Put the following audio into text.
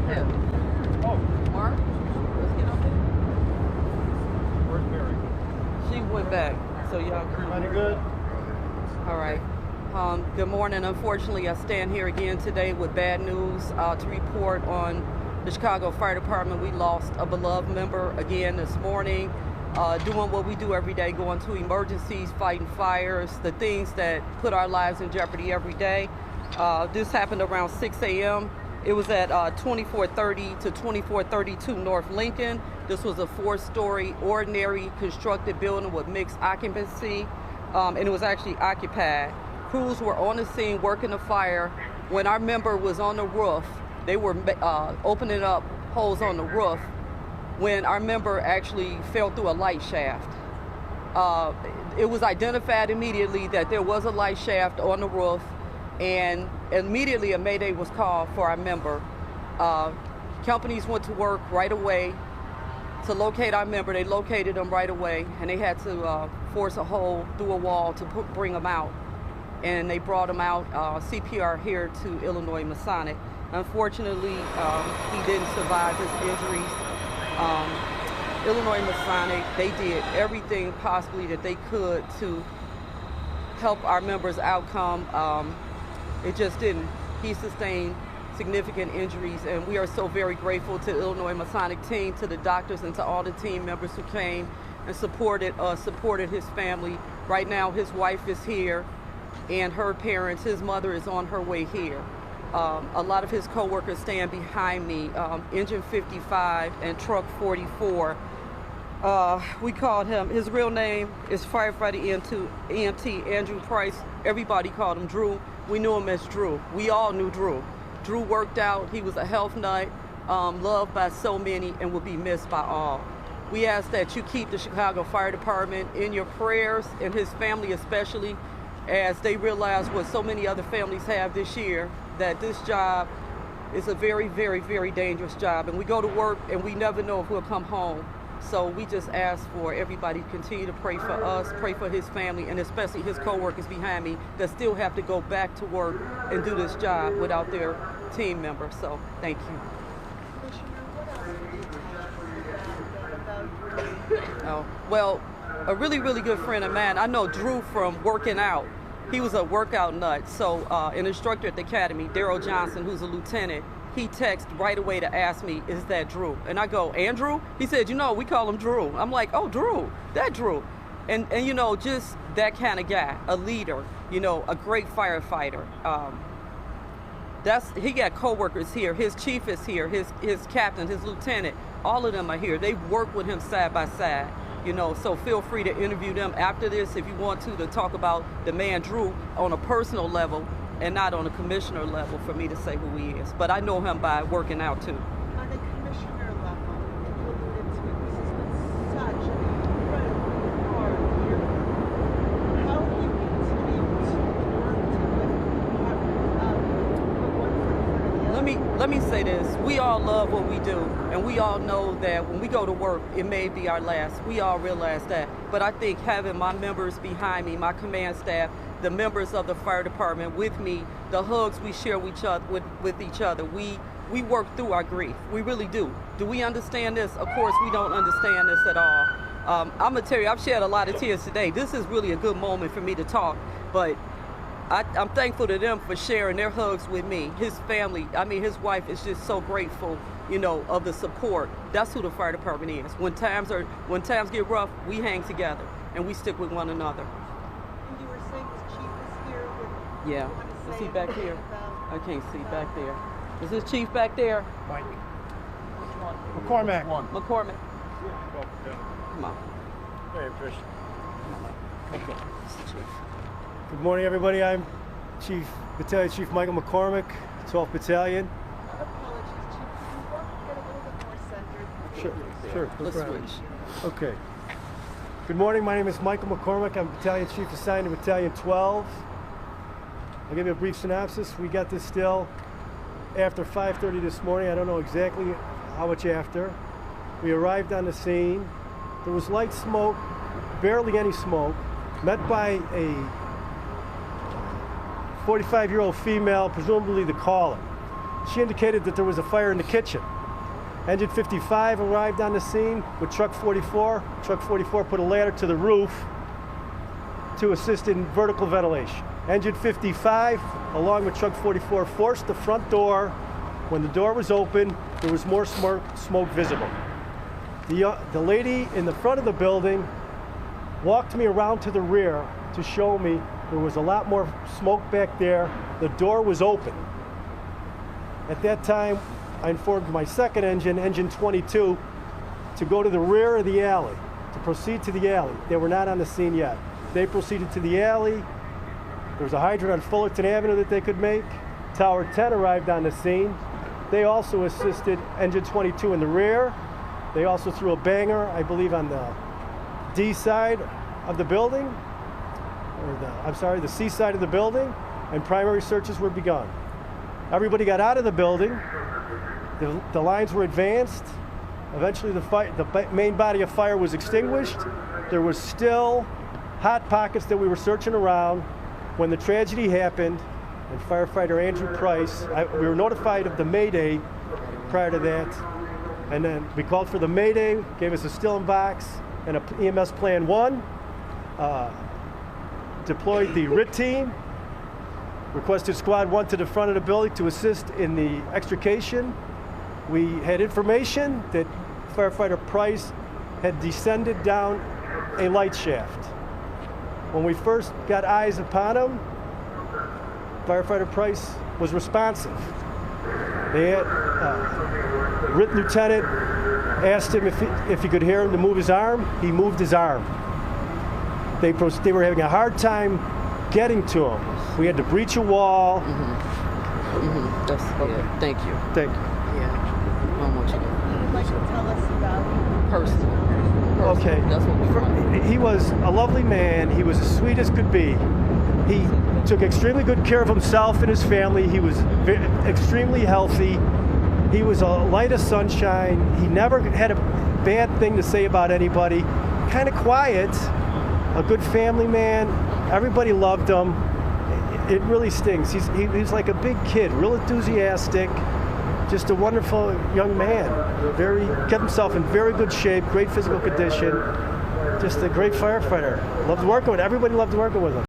him. Oh, Mark, let's get up there. where's Mary? She went back, so y'all. Everybody good? All right. Good morning. Unfortunately, I stand here again today with bad news to report on the Chicago Fire Department. We lost a beloved member again this morning, doing what we do every day, going to emergencies, fighting fires, the things that put our lives in jeopardy every day. This happened around 6 a.m. It was at 2430 to 2432 North Lincoln. This was a 4-story ordinary constructed building with mixed occupancy, and it was actually occupied. Crews were on the scene working the fire. When our member was on the roof, they were opening up holes on the roof when our member actually fell through a light shaft. It was identified immediately that there was a light shaft on the roof, and immediately a mayday was called for our member. Companies went to work right away to locate our member. They located him right away, and they had to force a hole through a wall to bring him out. And they brought him out, CPR here to Illinois Masonic. Unfortunately, he didn't survive his injuries. Illinois Masonic, they did everything possibly that they could to help our member's outcome. It just didn't. He sustained significant injuries, and we are so very grateful to the Illinois Masonic team, to the doctors, and to all the team members who came and supported his family. Right now, his wife is here, and her parents, his mother is on her way here. A lot of his co-workers stand behind me, Engine 55 and Truck 44. We called him, his real name is firefighter EMT Andrew Price. Everybody called him Drew. We knew him as Drew. We all knew Drew. Drew worked out. He was a health nut, loved by so many, and will be missed by all. We ask that you keep the Chicago Fire Department in your prayers, and his family especially, as they realize what so many other families have this year, that this job is a very, very, very dangerous job. And we go to work and we never know if we'll come home. So we just ask for everybody to continue to pray for us, pray for his family, and especially his co-workers behind me that still have to go back to work and do this job without their team member. So thank you. Oh, well, a really, really good friend of mine. I know Drew from working out. He was a workout nut. So an instructor at the academy, Daryl Johnson, who's a lieutenant, he texted right away to ask me, is that Drew? And I go, Andrew? He said, you know, we call him Drew. I'm like, oh, Drew, that Drew. And you know, just that kind of guy, a leader, you know, a great firefighter. He got co-workers here. His chief is here, his captain, his lieutenant, all of them are here. They work with him side by side. You know, so feel free to interview them after this if you want to talk about the man Drew on a personal level and not on a commissioner level for me to say who he is. But I know him by working out too. On a commissioner level, and you alluded to it, this has been such an incredibly hard year. How do you continue to work to lift Let me say this. We all love what we do, and we all know that when we go to work, it may be our last. We all realize that. But I think having my members behind me, my command staff, the members of the fire department with me, the hugs we share with each other, we work through our grief. We really do. Do we understand this? Of course, we don't understand this at all. I'm gonna tell you, I've shed a lot of tears today. This is really a good moment for me to talk, but I'm thankful to them for sharing their hugs with me. His family, I mean, his wife is just so grateful, you know, of the support. That's who the fire department is. When times get rough, we hang together and we stick with one another. And you were saying the chief is here. Yeah. Is he back here? I can't see back there. Is this chief back there? Mike. McCormick. McCormick. Come on. Hey, Trish. Okay. It's the chief. Good morning, everybody. I'm Battalion Chief Mike McCormick, 12th Battalion. Apologies, Chief. Can you walk and get a little bit more centered? Sure. Let's switch. Okay. Good morning. My name is Michael McCormick. I'm Battalion Chief assigned to Battalion 12. I'll give you a brief synopsis. We got this still after 5:30 this morning. I don't know exactly how much after. We arrived on the scene. There was light smoke, barely any smoke, met by a 45-year-old female, presumably the caller. she indicated that there was a fire in the kitchen. Engine 55 arrived on the scene with truck 44. Truck 44 put a ladder to the roof to assist in vertical ventilation. Engine 55, along with truck 44, forced the front door. When the door was open, there was more smoke visible. The lady in the front of the building walked me around to the rear to show me there was a lot more smoke back there. The door was open. At that time, I informed my second engine, engine 22, to go to the rear of the alley, to proceed to the alley. They were not on the scene yet. They proceeded to the alley. There was a hydrant on Fullerton Avenue that they could make. Tower 10 arrived on the scene. They also assisted engine 22 in the rear. They also threw a banger, I believe, on the D side of the building, or the C side of the building, and primary searches were begun. Everybody got out of the building. The lines were advanced. Eventually the main body of fire was extinguished. There was still hot pockets that we were searching around when the tragedy happened, and firefighter Andrew Price, we were notified of the Mayday prior to that, and then we called for the Mayday, gave us a Stillen box and a EMS Plan 1, deployed the RIT team, requested Squad 1 to the front of the building to assist in the extrication. We had information that firefighter Price had descended down a light shaft. When we first got eyes upon him, firefighter Price was responsive. They had, RIT lieutenant asked him if he could hear him to move his arm. He moved his arm. They were having a hard time getting to him. We had to breach a wall. That's yeah. Thank you. Thank you. Yeah. I want you to Would you like to tell us about personal. Okay. That's what we want. He was a lovely man. He was as sweet as could be. He took extremely good care of himself and his family. He was extremely healthy. He was a light of sunshine. He never had a bad thing to say about anybody. Kind of quiet, a good family man. Everybody loved him. It really stings. He's like a big kid, real enthusiastic, just a wonderful young man. Kept himself in very good shape, great physical condition. Just a great firefighter. Loved working with him. Everybody loved working with him.